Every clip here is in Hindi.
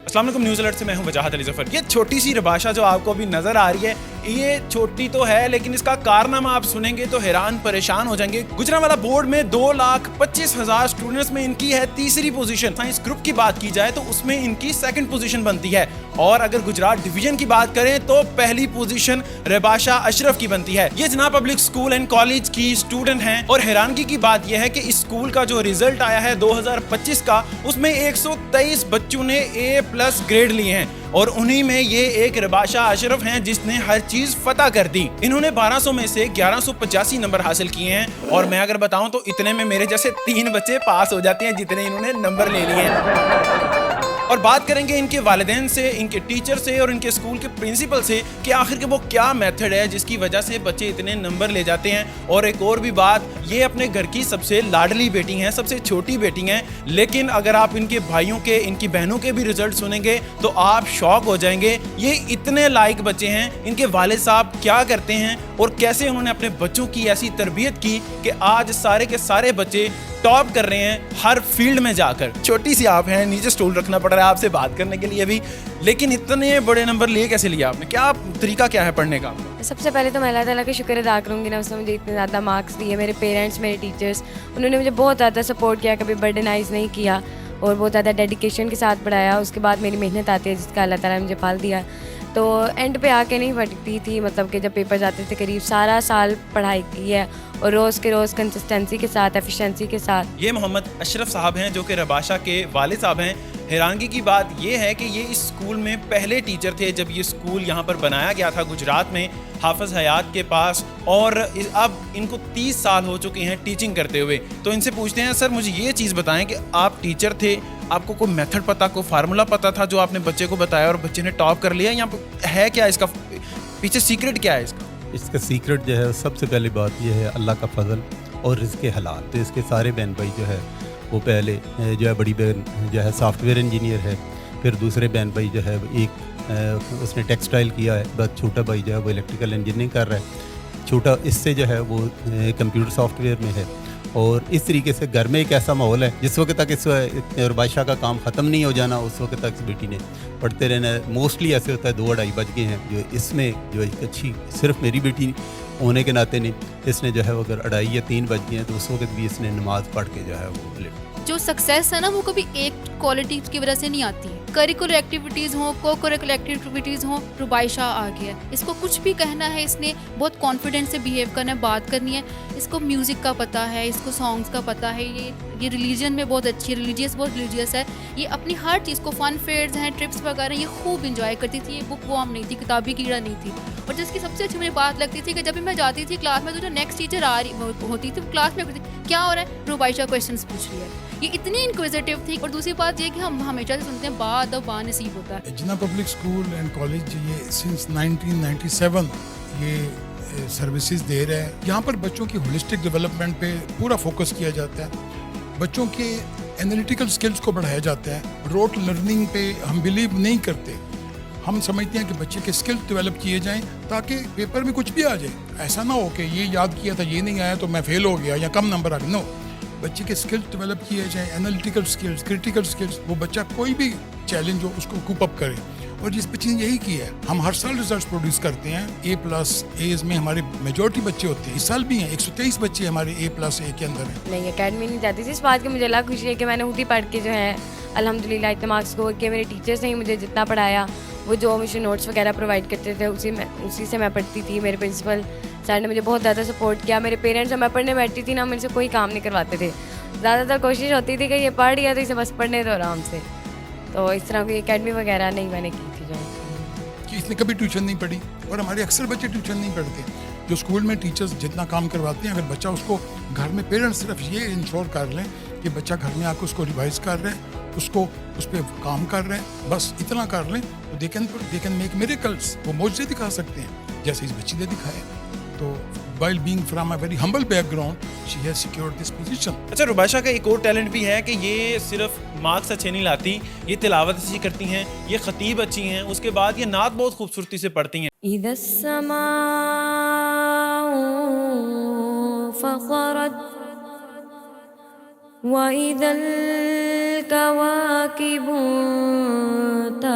अस्सलाम वालेकुम, न्यूज़ अलर्ट से मैं हूं वजाहत अली ज़फ़र। ये छोटी सी रबाशा जो आपको अभी नज़र आ रही है, ये छोटी तो है लेकिन इसका कारनामा आप सुनेंगे तो हैरान परेशान हो जाएंगे। गुजरांवाला बोर्ड में 2,25,000 स्टूडेंट्स में इनकी है तीसरी पोजीशन। साइंस ग्रुप की बात की जाए तो उसमें इनकी सेकंड पोजीशन बनती है, और अगर गुजरात डिवीजन की बात करें तो पहली पोजीशन रबाशा अशरफ की बनती है। ये जना पब्लिक स्कूल एंड कॉलेज की स्टूडेंट हैं, और हैरानगी की बात यह है कि इस स्कूल का जो रिजल्ट आया है 2025 का, उसमें 123 बच्चों ने A+ ग्रेड लिए हैं, और उन्हीं में ये एक रबाशा अशरफ हैं जिसने हर चीज फतह कर दी। इन्होंने 1200 में से 1185 नंबर हासिल किए हैं, और मैं अगर बताऊं तो इतने में मेरे जैसे 3 बच्चे पास हो जाते हैं जितने इन्होंने नंबर ले लिए हैं। और बात करेंगे इनके वालिदैन से, इनके टीचर से और इनके स्कूल के प्रिंसिपल से कि आखिर के वो क्या मेथड है जिसकी वजह से बच्चे इतने नंबर ले जाते हैं। और एक और भी बात, ये अपने घर की सबसे लाडली बेटी हैं, सबसे छोटी बेटी हैं, लेकिन अगर आप इनके भाइयों के, इनकी बहनों के भी रिजल्ट सुनेंगे तो आप शॉक हो जाएंगे। ये इतने लायक बच्चे हैं, इनके वालिद साहब क्या करते हैं और कैसे उन्होंने अपने बच्चों की ऐसी तरबियत की कि आज सारे के सारे बच्चे टॉप कर रहे हैं हर फील्ड में जाकर। छोटी सी आप हैं, नीचे स्टूल रखना पड़ रहा है आपसे बात करने के लिए भी, लेकिन इतने बड़े नंबर लिए कैसे लिया आपने? क्या तरीका क्या है पढ़ने का? सबसे पहले तो मैं अल्लाह ताला का शुक्र अदा करूँगी ना, उसने मुझे इतने ज़्यादा मार्क्स दिए। मेरे पेरेंट्स, मेरे टीचर्स, उन्होंने मुझे बहुत ज़्यादा सपोर्ट किया, कभी बर्डनाइज नहीं किया और बहुत ज़्यादा डेडिकेशन के साथ पढ़ाया। उसके बाद मेरी मेहनत आती है जिसका अल्लाह ताला ने मुझे फल दिया। तो एंड पे आके नहीं पढ़ती थी, मतलब कि जब पेपर जाते थे करीब सारा साल पढ़ाई की है, और रोज़ के रोज़ कंसिस्टेंसी के साथ, एफिशिएंसी के साथ। ये मोहम्मद अशरफ साहब हैं जो कि रबाशा के वालिद साहब हैं। हैरानगी की बात यह है कि ये इस स्कूल में पहले टीचर थे जब ये स्कूल यहाँ पर बनाया गया था गुजरात में, हाफिज़ हयात के पास, और अब इनको 30 साल हो चुके हैं टीचिंग करते हुए। तो इनसे पूछते हैं, सर मुझे ये चीज़ बताएं कि आप टीचर थे, आपको कोई मेथड पता, कोई फार्मूला पता था जो आपने बच्चे को बताया और बच्चे ने टॉप कर लिया, या है क्या इसका पीछे सीक्रेट क्या है इसका? इसका सीक्रेट जो है, सबसे पहली बात यह है अल्लाह का फजल और रिज़्क़ हलाल। तो इसके सारे बहन भाई जो है वो पहले जो है, बड़ी बहन जो है सॉफ्टवेयर इंजीनियर है, फिर दूसरे बहन भाई जो है एक उसने टेक्सटाइल किया है, बस छोटा भाई जो है वो इलेक्ट्रिकल इंजीनियरिंग कर रहा है, छोटा इससे जो है वो कंप्यूटर सॉफ्टवेयर में है। और इस तरीके से घर में एक ऐसा माहौल है जिस वक्त तक इस रबाशा का काम ख़त्म नहीं हो जाना, उस वक्त तक इस बेटी ने पढ़ते रहना। मोस्टली ऐसे होता है 2-2:30 बज गए हैं, जो इसमें जो एक अच्छी, सिर्फ मेरी बेटी होने के नाते नहीं, इसने जो है वो अगर 2:30 या 3 बज गए हैं तो उस वक्त भी इसने नमाज़ पढ़ के जो है वो जो सक्सेस है ना, वो कभी एक क्वालिटी की वजह से नहीं आती। करिकुलर एक्टिविटीज़ हो, को करिकुलर एक्टिविटीज़ हो, रुबाइशा आ गया। इसको कुछ भी कहना है, इसने बहुत कॉन्फिडेंस से बिहेव करना है, बात करनी है। इसको म्यूज़िक का पता है, इसको सॉन्ग्स का पता है, ये रिलीजन में बहुत अच्छी है, बहुत रिलीजियस है। ये अपनी हर चीज़ को, फन फेयर्स हैं, ट्रिप्स वगैरह, ये खूब इंजॉय करती थी। ये बुक वॉर्म नहीं थी, किताबी कीड़ा नहीं थी। और जिसकी सबसे अच्छी मुझे बात लगती थी कि जब भी मैं जाती थी क्लास में तो जो नेक्स्ट टीचर आ रही होती थी क्लास में, क्या हो रहा है, रुबाइशा क्वेश्चन पूछ रही है। ये इतनी इंक्विजिटिव थी। और दूसरी बात ये कि हम हमेशा से सुनते हैं बाद नसीब होता है। जिन्ना पब्लिक स्कूल एंड कॉलेज ये सिंस 1997 ये सर्विसेज दे रहा है। यहाँ पर बच्चों की होलिस्टिक डेवलपमेंट पे पूरा फोकस किया जाता है, बच्चों के एनालिटिकल स्किल्स को बढ़ाया जाता है। रोट लर्निंग पे हम बिलीव नहीं करते। हम समझते हैं कि बच्चे के स्किल्स डेवलप किए जाएं ताकि पेपर में कुछ भी आ जाए। ऐसा ना हो कि ये याद किया था, ये नहीं आया तो मैं फेल हो गया या कम नंबर आ गया। नो, बच्चे के स्किल्स डेवलप किए जाएं, एनालिटिकल स्किल्स, क्रिटिकल स्किल्स। वो बच्चा कोई भी चैलेंज हो उसको कूप अप करे, और जिस बच्चे ने यही किया है। हम हर साल रिजल्ट्स प्रोड्यूस करते हैं। A+ एज में हमारे मेजॉरिटी बच्चे होते हैं। इस साल भी हैं 123 बच्चे हमारे A+ ए के अंदर हैं। नहीं, अकेडमी नहीं जाती थी। इस बात की मुझे अलग खुशी है कि मैंने हुटी पढ़ के जो है अल्हम्दुलिल्लाह इतने मार्क्स स्कोर किए। मेरे टीचर्स ने मुझे जितना पढ़ाया, वो जो मुझे नोट्स वगैरह प्रोवाइड करते थे उसी से मैं पढ़ती थी। मेरे प्रिंसिपल सर ने मुझे बहुत ज़्यादा सपोर्ट किया। मेरे पेरेंट्स, जब मैं पढ़ने बैठती थी ना, मेरे से कोई काम नहीं करवाते थे। ज़्यादातर कोशिश होती थी कि ये पढ़ लिया तो इसे बस पढ़ने दो आराम से। तो इस तरह की एकेडमी वगैरह नहीं मैंने की थी जो कि इसने कभी ट्यूशन नहीं पढ़ी, और हमारे अक्सर बच्चे ट्यूशन नहीं पढ़ते। जो स्कूल में टीचर्स जितना काम करवाते हैं, अगर बच्चा उसको घर में, पेरेंट्स सिर्फ ये इंश्योर कर लें कि बच्चा घर में आकर उसको रिवाइज कर रहे हैं, उसको उस पर काम कर रहे हैं, बस इतना कर लें तो दे कैन मेक मिरेकल्स। वो मौजज़े दिखा सकते हैं जैसे इस बच्ची ने दिखाया। तो while being from a very humble background, she has secured this position. अच्छा, रुबाशा का एक और टैलेंट भी है कि ये सिर्फ मार्क्स अच्छे नहीं लाती, ये तिलावत अच्छी करती हैं, ये खतीब अच्छी हैं, उसके बाद ये नात बहुत खूबसूरती से पढ़ती हैं। इदस्समाउ फखरत व इदल कवाकिबु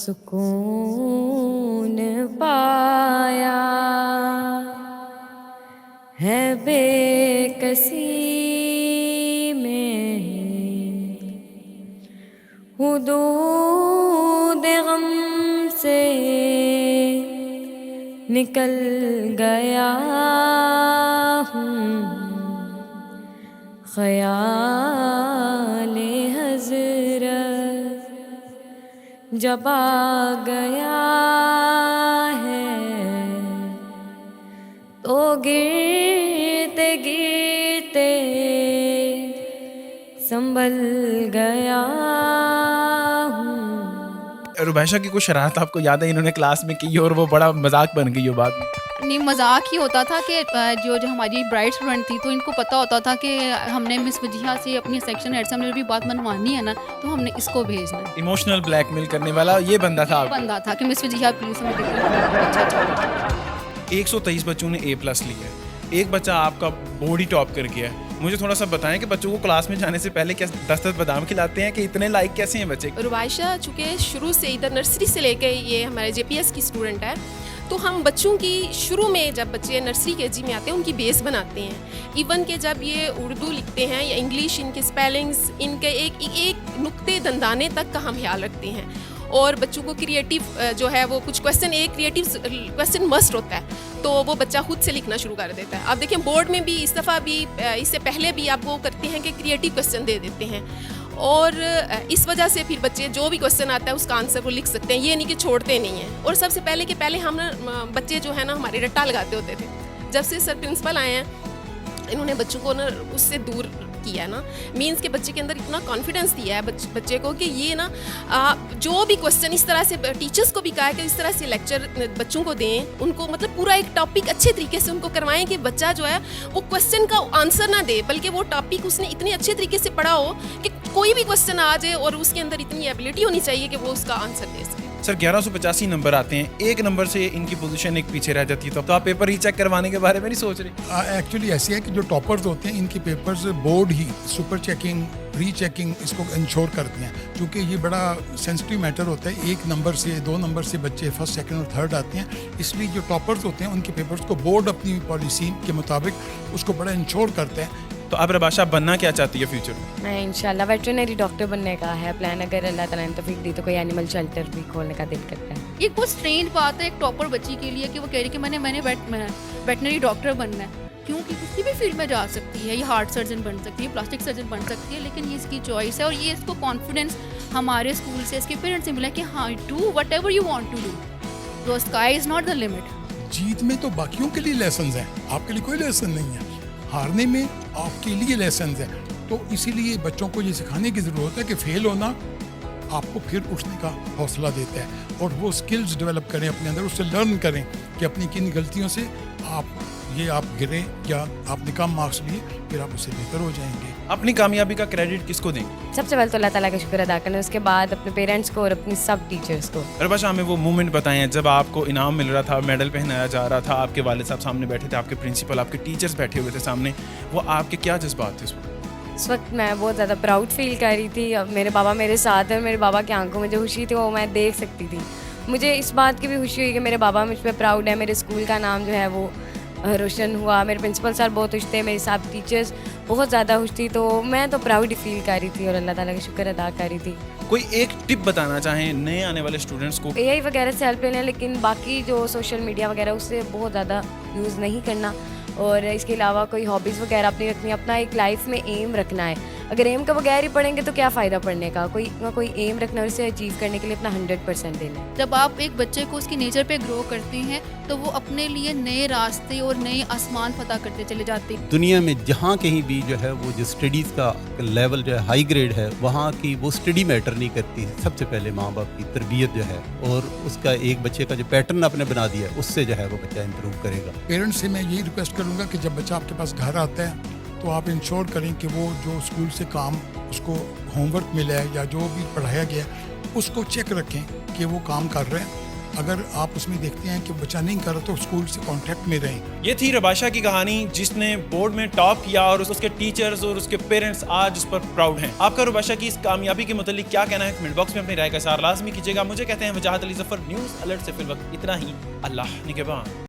सुकून पाया है बेकसी में हुदूद गम से निकल गया हूँ ख़याल हज़रत जब आ गया है तो गिरते गिरते संभल गया हूँ। रुबैशा की कुछ शरारत आपको याद है इन्होंने क्लास में की और वो बड़ा मजाक बन गई हो बाद में? नहीं, मजाक ही होता था कि जो हमारी ब्राइट स्टूडेंट थी तो इनको पता होता था कि हमने मिस वजीहा से अपनी सेक्शन हेड से हमने भी बात मनवानी है ना, तो हमने इसको भेजना है। इमोशनल ब्लैकमेल करने वाला ये बंदा था आपको? बंदा था कि मिस वजीहा प्लीज हमें अच्छा 123 बच्चों ने A+ लिया है, एक बच्चा आपका बोर्ड ही टॉप कर गया है। मुझे थोड़ा सा बताएं कि बच्चों को क्लास में जाने से पहले क्या 10-10 बादाम खिलाते हैं कि इतने लाइक कैसे हैं बच्चे? रुबैशा चूँकि शुरू से इधर नर्सरी से लेके ये हमारे JPS की स्टूडेंट है, तो हम बच्चों की शुरू में जब बच्चे नर्सरी KG में आते हैं उनकी बेस बनाते हैं। इवन के जब ये उर्दू लिखते हैं या इंग्लिश, इनके स्पेलिंग्स, इनके एक नुक्ते दंदाने तक का हम ख्याल रखते हैं। और बच्चों को क्रिएटिव जो है वो कुछ क्वेश्चन, एक क्रिएटिव क्वेश्चन मस्ट होता है, तो वो बच्चा खुद से लिखना शुरू कर देता है। आप देखें बोर्ड में भी इस दफ़ा भी, इससे पहले भी आप वो करते हैं कि क्रिएटिव क्वेश्चन दे देते हैं, और इस वजह से फिर बच्चे जो भी क्वेश्चन आता है उसका आंसर वो लिख सकते हैं, ये नहीं कि छोड़ते नहीं हैं। और सबसे पहले कि पहले हम ना बच्चे जो है ना हमारे रट्टा लगाते होते थे। जब से सर प्रिंसिपल आए हैं इन्होंने बच्चों को ना उससे दूर किया है ना, मीन्स के बच्चे के अंदर इतना कॉन्फिडेंस दिया है बच्चे को कि ये ना जो भी क्वेश्चन इस तरह से, टीचर्स को भी कहा है कि इस तरह से लेक्चर बच्चों को दें, उनको मतलब पूरा एक टॉपिक अच्छे तरीके से उनको करवाएं कि बच्चा जो है वो क्वेश्चन का आंसर ना दे, बल्कि वो टॉपिक उसने इतने अच्छे तरीके से पढ़ा हो कि कोई भी क्वेश्चन आ जाए और उसके अंदर इतनी एबिलिटी होनी चाहिए कि वो उसका आंसर दे सके। सर 1185 नंबर आते हैं, एक नंबर से इनकी पोजीशन एक पीछे रह जाती है, तो आप पेपर रीचेक करवाने के बारे में नहीं सोच रहे? एक्चुअली ऐसे है कि जो टॉपर्स होते हैं इनके पेपर्स बोर्ड ही सुपर चेकिंग, रीचेकिंग इसको इंश्योर करते हैं, क्योंकि ये बड़ा सेंसिटिव मैटर होता है। 1 नंबर से 2 नंबर से बच्चे फर्स्ट, सेकंड और थर्ड आते हैं, इसलिए जो टॉपर्स होते हैं उनके पेपर्स को बोर्ड अपनी पॉलिसी के मुताबिक उसको बड़ा इंश्योर करता है। तो अब रुबैशा बनना क्या चाहती है फ्यूचर में? मैं इंशाल्लाह वेटरनरी डॉक्टर बनने का है प्लान, अगर अल्लाह ताला ने तौफीक दी तो कोई एनिमल शेल्टर भी खोलने का दिल करता है। ये बहुत स्ट्रेंज बात है एक टॉपर बच्ची के लिए कि वो कह रही है कि मैंने वेटनरी डॉक्टर बनना है, क्योंकि किसी भी फील्ड में जा सकती है, ये हार्ट सर्जन बन सकती है, प्लास्टिक सर्जन बन सकती है, लेकिन ये इसकी चॉइस है और ये इसको कॉन्फिडेंस हमारे स्कूल से, इसके पेरेंट्स से मिला कि हाँ, do whatever you want to do, the sky is not the limit. जीत में तो बाकियों के लिए लेसन है, आपके लिए कोई लेसन नहीं है, हारने में आपके लिए लेसन है। तो इसीलिए बच्चों को ये सिखाने की ज़रूरत है कि फेल होना आपको फिर उठने का हौसला देता है, और वो स्किल्स डेवलप करें अपने अंदर, उससे लर्न करें कि अपनी किन गलतियों से आप गिरे या आपने कम मार्क्स लिए, फिर आप उससे बेहतर हो जाएंगे। अपनी कामयाबी का क्रेडिट किसको देंगे? सबसे पहले तो अल्लाह ताला का शुक्र अदा करना, उसके बाद अपने पेरेंट्स को और अपनी सब टीचर्स को। रुबैशा हमें वो मोमेंट बताएं जब आपको इनाम मिल रहा था, मेडल पहनाया जा रहा था, आपके वालिद साहब सामने बैठे थे, आपके प्रिंसिपल, आपके टीचर्स बैठे हुए थे सामने, वो आपके क्या जज्बात थे उस वक्त? उस वक्त मैं बहुत ज़्यादा प्राउड फील कर रही थी। अब मेरे बाबा मेरे साथ हैं, मेरे बाबा की आंखों में जो खुशी थी वो मैं देख सकती थी। मुझे इस बात की भी खुशी हुई कि मेरे बाबा मुझ पर प्राउड है, मेरे स्कूल का नाम जो है वो रोशन हुआ, मेरे प्रिंसिपल सर बहुत खुश थे, मेरी सब टीचर्स बहुत ज़्यादा खुश थी, तो मैं तो प्राउड ही फील कर रही थी और अल्लाह ताला का शुक्र अदा कर रही थी। कोई एक टिप बताना चाहें नए आने वाले स्टूडेंट्स को? AI वगैरह से हेल्प लेना, लेकिन बाकी जो सोशल मीडिया वगैरह उससे बहुत ज़्यादा यूज़ नहीं करना, और इसके अलावा कोई हॉबीज़ वगैरह अपनी रखनी, अपना एक लाइफ में एम रखना है। अगर एम का बगैर ही पढ़ेंगे तो क्या फ़ायदा पढ़ने का, कोई एम रखना और इसे अचीव करने के लिए अपना 100% देना है। जब आप एक बच्चे को उसकी नेचर पे ग्रो करते हैं तो वो अपने लिए नए रास्ते और नए आसमान फतह करते चले जाते हैं। दुनिया में जहाँ कहीं भी जो है वो जो स्टडीज़ का लेवल जो है हाई ग्रेड है, वहाँ की वो स्टडी मैटर नहीं करती। सबसे पहले माँ बाप की तरबियत जो है और उसका एक बच्चे का जो पैटर्न आपने बना दिया है उससे जो है वो बच्चा इम्प्रूव करेगा। पेरेंट्स से मैं यही रिक्वेस्ट करूँगा कि जब बच्चा आपके पास घर आता है तो आप इंश्योर करें कि वो जो स्कूल से काम उसको होमवर्क मिला है या जो भी पढ़ाया गया है उसको चेक रखें कि वो काम कर रहे हैं, अगर आप उसमें देखते हैं कि बच्चा नहीं कर रहा तो स्कूल से कांटेक्ट में रहें। ये थी रबाशा की कहानी जिसने बोर्ड में टॉप किया और उसके टीचर्स और उसके पेरेंट्स आज उस पर प्राउड हैं। आपका रबाशा की इस कामयाबी के मुतालिक क्या कहना है, कमेंट बॉक्स में अपनी राय का इज़हार लाजमी कीजिएगा। मुझे कहते हैं वजाहत अली ज़फ़र, न्यूज़ अलर्ट से फिल वक्त इतना ही। अल्लाह निगहबान।